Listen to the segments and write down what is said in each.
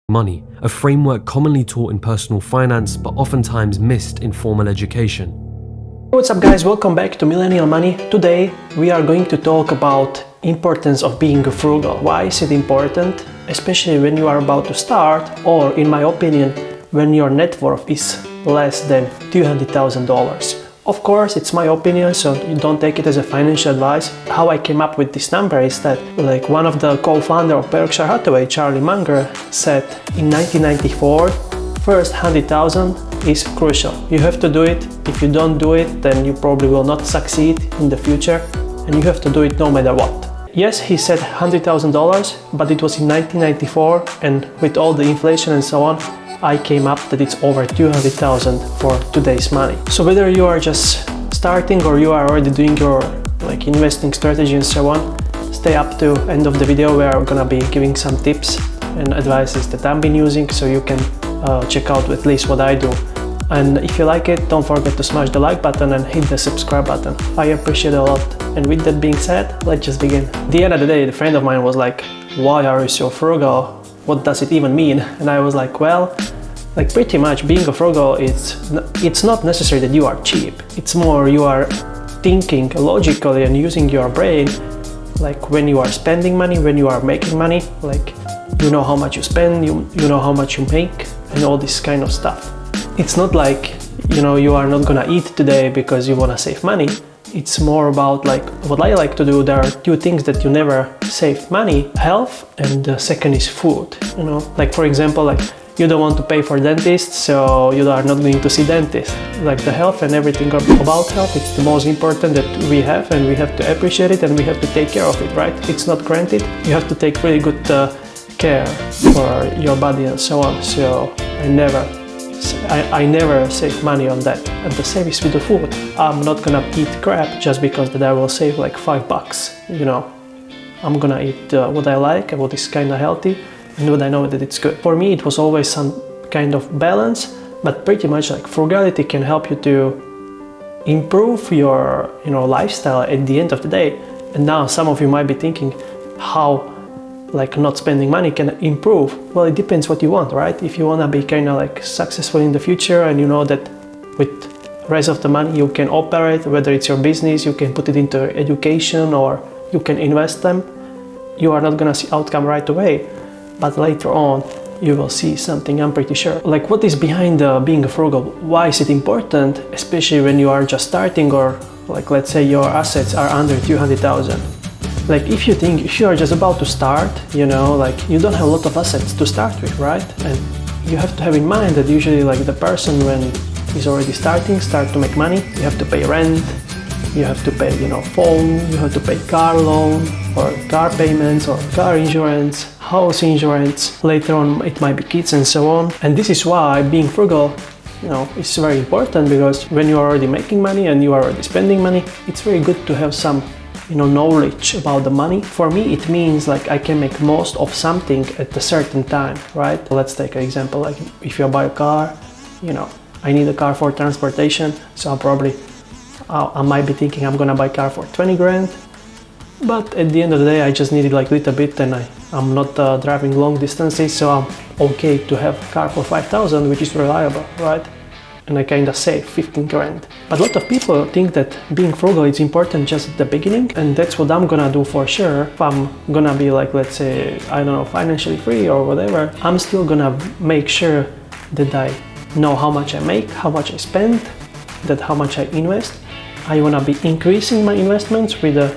money, a framework commonly taught in personal finance but oftentimes missed in formal education. What's up guys, welcome back to Millennial Money. Today we are going to talk about importance of being frugal. Why is it important? Especially when you are about to start, or in my opinion, when your net worth is less than $200,000. Of course, it's my opinion, so you don't take it as a financial advice. How I came up with this number is that one of the co-founder of Berkshire Hathaway, Charlie Munger, said in 1994, first 100,000 is crucial. You have to do it. If you don't do it, then you probably will not succeed in the future, and you have to do it no matter what. Yes, he said $100,000, but it was in 1994, and with all the inflation and so on, I came up that it's over 200,000 for today's money. So whether you are just starting or you are already doing your investing strategy and so on, stay up to end of the video where I'm gonna be giving some tips and advices that I've been using, so you can check out at least what I do. And if you like it, don't forget to smash the like button and hit the subscribe button. I appreciate it a lot. And with that being said, let's just begin. At the end of the day, a friend of mine was like, why are you so frugal? What does it even mean? And I was like, well, pretty much being a frugal, it's not necessary that you are cheap. It's more you are thinking logically and using your brain, when you are spending money, when you are making money, you know how much you spend, you know how much you make, and all this kind of stuff. It's not like, you are not gonna eat today because you wanna save money. It's more about what I like to do. There are two things that you never save money: health, and the second is food. For example, you don't want to pay for dentist, so you are not going to see dentist. The health and everything about health, it's the most important that we have, and we have to appreciate it, and we have to take care of it, right? It's not granted. You have to take really good care for your body and so on. So I never save money on that. And the same is with the food. I'm not gonna eat crap just because that I will save $5. I'm gonna eat what I like, what is kind of healthy, and what I know that it's good. For me, it was always some kind of balance, but pretty much frugality can help you to improve your lifestyle at the end of the day. And now some of you might be thinking how not spending money can improve. Well, it depends what you want, right? If you want to be kind of successful in the future, and you know that with rest of the money you can operate, whether it's your business, you can put it into education, or you can invest them, you are not gonna see outcome right away, but later on you will see something, I'm pretty sure. What is behind being a frugal? Why is it important, especially when you are just starting, or let's say your assets are under 200,000? If you are just about to start, you don't have a lot of assets to start with, right? And you have to have in mind that usually the person when is already start to make money, you have to pay rent, you have to pay, phone, you have to pay car loan, or car payments, or car insurance, house insurance. Later on, it might be kids and so on. And this is why being frugal, is very important, because when you are already making money and you are already spending money, it's very good to have some knowledge about the money. For me, it means I can make most of something at a certain time, right? Let's take an example, if you buy a car, I need a car for transportation, so I might be thinking I'm gonna buy a car for 20 grand, but at the end of the day I just need it little bit, and I'm not driving long distances, so I'm okay to have a car for 5,000, which is reliable, right? And I kind of save 15 grand. But a lot of people think that being frugal is important just at the beginning, and that's what I'm gonna do for sure. If I'm gonna be let's say, I don't know, financially free or whatever, I'm still gonna make sure that I know how much I make, how much I spend, that how much I invest. I wanna be increasing my investments with a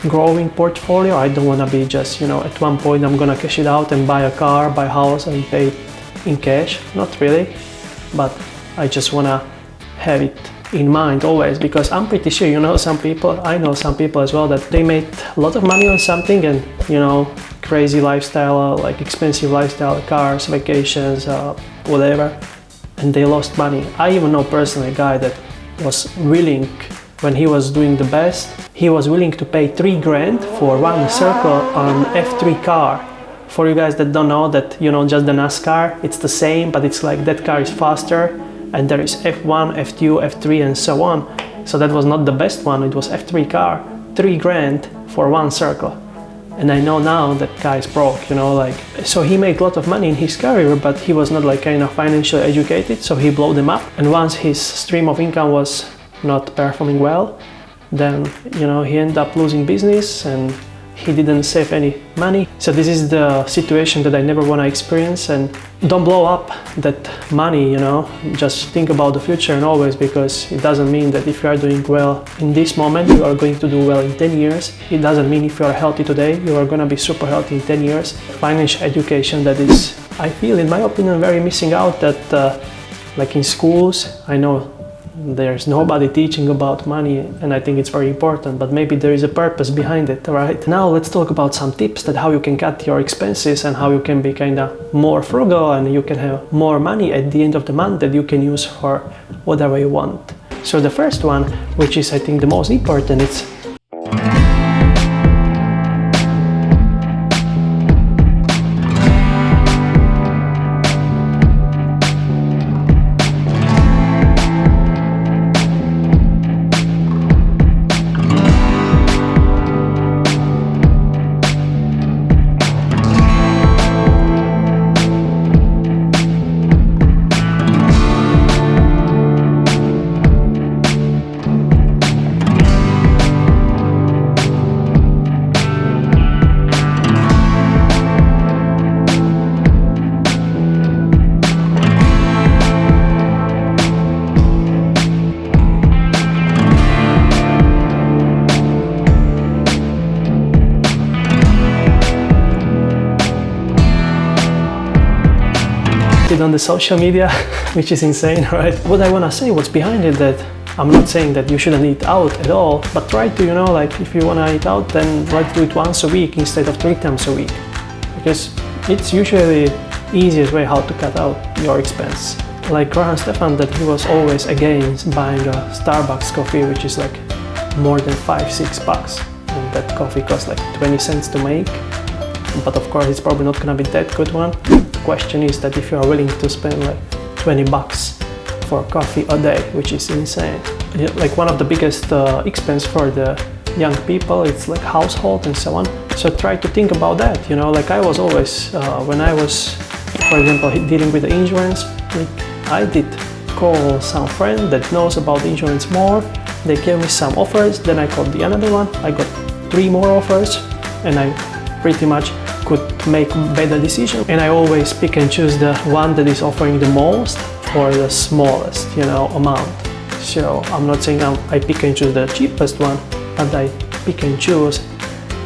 growing portfolio. I don't wanna be just, at one point I'm gonna cash it out and buy a car, buy a house and pay it in cash. Not really, but I just wanna have it in mind always, because I'm pretty sure I know some people as well that they made a lot of money on something, and crazy lifestyle, expensive lifestyle, cars, vacations, whatever, and they lost money. I even know personally a guy that was willing, when he was doing the best, he was willing to pay 3 grand for one circle on F3 car. For you guys that don't know that, just the NASCAR, it's the same, but it's that car is faster, and there is F1, F2, F3 and so on. So that was not the best one, it was F3 car, 3 grand for one circle. and I know now that guy's broke, you know, like, so he made a lot of money in his career, but he was not like kind of financially educated, so he blew them up. And once his stream of income was not performing well, then, you know, he ended up losing business and he didn't save any money. So this is the situation that I never want to experience. And don't blow up that money, you know, just think about the future and always, because it doesn't mean that if you are doing well in this moment, you are going to do well in 10 years. It doesn't mean if you are healthy today, you are going to be super healthy in 10 years. Financial education, that is, I feel, in my opinion, very missing out. That like in schools, I know there's nobody teaching about money, and I think it's very important, but maybe there is a purpose behind it, right? Now let's talk about some tips that how you can cut your expenses and how you can be kind of more frugal and you can have more money at the end of the month that you can use for whatever you want. So the first one, which is I think the most important, it's on the social media, which is insane, right? What I want to say, what's behind it, that I'm not saying that you shouldn't eat out at all, but try to, you know, like if you want to eat out, then try to do it once a week instead of 3 times a week, because it's usually the easiest way how to cut out your expense. Like Graham Stefan, that he was always against buying a Starbucks coffee, which is like more than $5-6, and that coffee costs like 20 cents to make. But of course it's probably not gonna be that good one. The question is that if you are willing to spend like $20 for coffee a day, which is insane. Like one of the biggest expense for the young people, it's like household and so on. So try to think about that, you know, like I was always, when I was, for example, dealing with the insurance, like I did call some friend that knows about insurance more. They gave me some offers, then I called the another one, I got 3 more offers, and I pretty much could make better decisions. And I always pick and choose the one that is offering the most or the smallest, you know, amount. So I'm not saying I pick and choose the cheapest one, but I pick and choose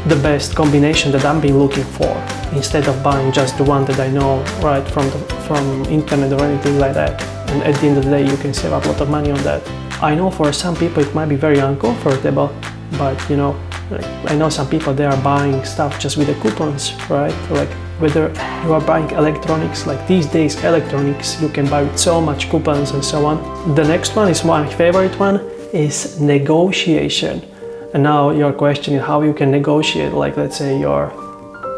the best combination that I've been looking for, instead of buying just the one that I know right from internet or anything like that. And at the end of the day, you can save a lot of money on that. I know for some people it might be very uncomfortable, but you know, like, I know some people, they are buying stuff just with the coupons, right? Like whether you are buying electronics, like these days electronics you can buy with so much coupons and so on. The next one is my favorite one, is negotiation. And now your question is how you can negotiate, like let's say your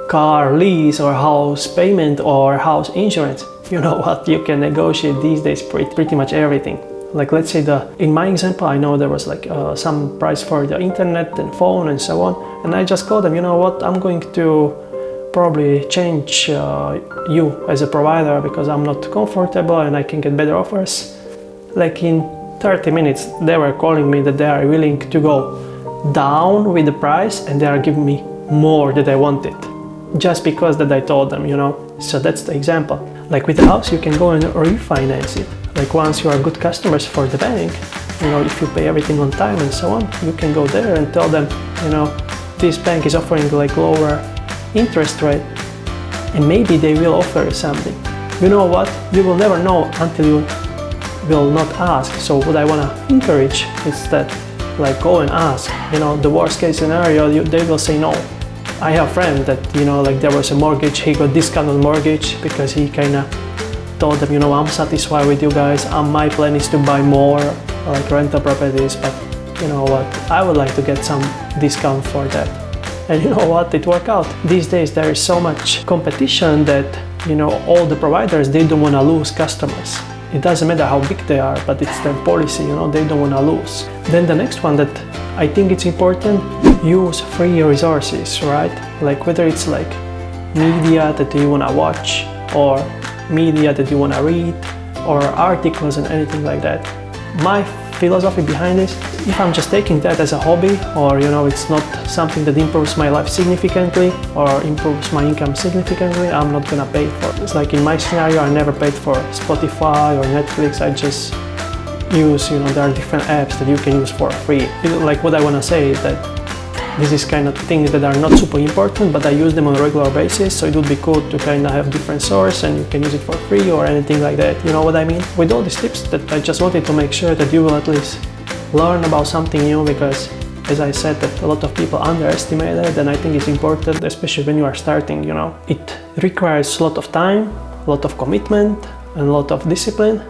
car lease or house payment or house insurance. You know what, you can negotiate these days pretty much everything. Like let's say in my example, I know there was like some price for the internet and phone and so on, and I just called them, you know what, I'm going to probably change you as a provider because I'm not comfortable and I can get better offers. Like in 30 minutes they were calling me that they are willing to go down with the price and they are giving me more than I wanted, just because that I told them, you know. So that's the example. Like with the house, you can go and refinance it. Like once you are good customers for the bank, you know, if you pay everything on time and so on, you can go there and tell them, you know, this bank is offering like lower interest rate, and maybe they will offer something. You know what? You will never know until you will not ask. So what I want to encourage is that, like, go and ask. You know, the worst case scenario, they will say no. I have a friend that, you know, like there was a mortgage, he got discounted mortgage because he kind of told them, you know, I'm satisfied with you guys, my plan is to buy more like rental properties, but you know what, I would like to get some discount for that. And you know what, it worked out. These days there is so much competition that, you know, all the providers, they don't want to lose customers. it doesn't matter how big they are, but it's their policy, you know, they don't want to lose. Then the next one that I think it's important, use free resources, right? Like whether it's like media that you want to watch, or media that you want to read, or articles and anything like that. My philosophy behind this, if I'm just taking that as a hobby, or you know, it's not something that improves my life significantly or improves my income significantly, I'm not gonna pay for it. It's like in my scenario, I never paid for Spotify or Netflix. I just use, you know, there are different apps that you can use for free. Like what I want to say is that this is kind of things that are not super important, but I use them on a regular basis, so it would be cool to kind of have different source and you can use it for free or anything like that. You know what I mean? With all these tips, that I just wanted to make sure that you will at least learn about something new, because as I said, that a lot of people underestimate it, and I think it's important, especially when you are starting, you know. It requires a lot of time, a lot of commitment and a lot of discipline,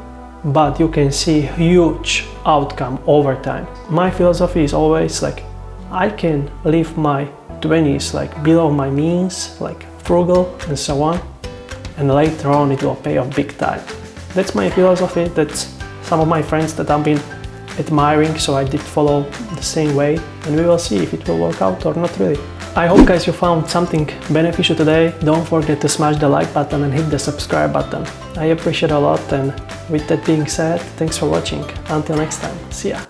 but you can see huge outcome over time. My philosophy is always like, I can live my 20s like below my means, like frugal and so on, and later on it will pay off big time. That's my philosophy. That's some of my friends that I've been admiring, so I did follow the same way, and we will see if it will work out or not really. I hope guys you found something beneficial today. Don't forget to smash the like button and hit the subscribe button. I appreciate it a lot, and with that being said, thanks for watching. Until next time, see ya!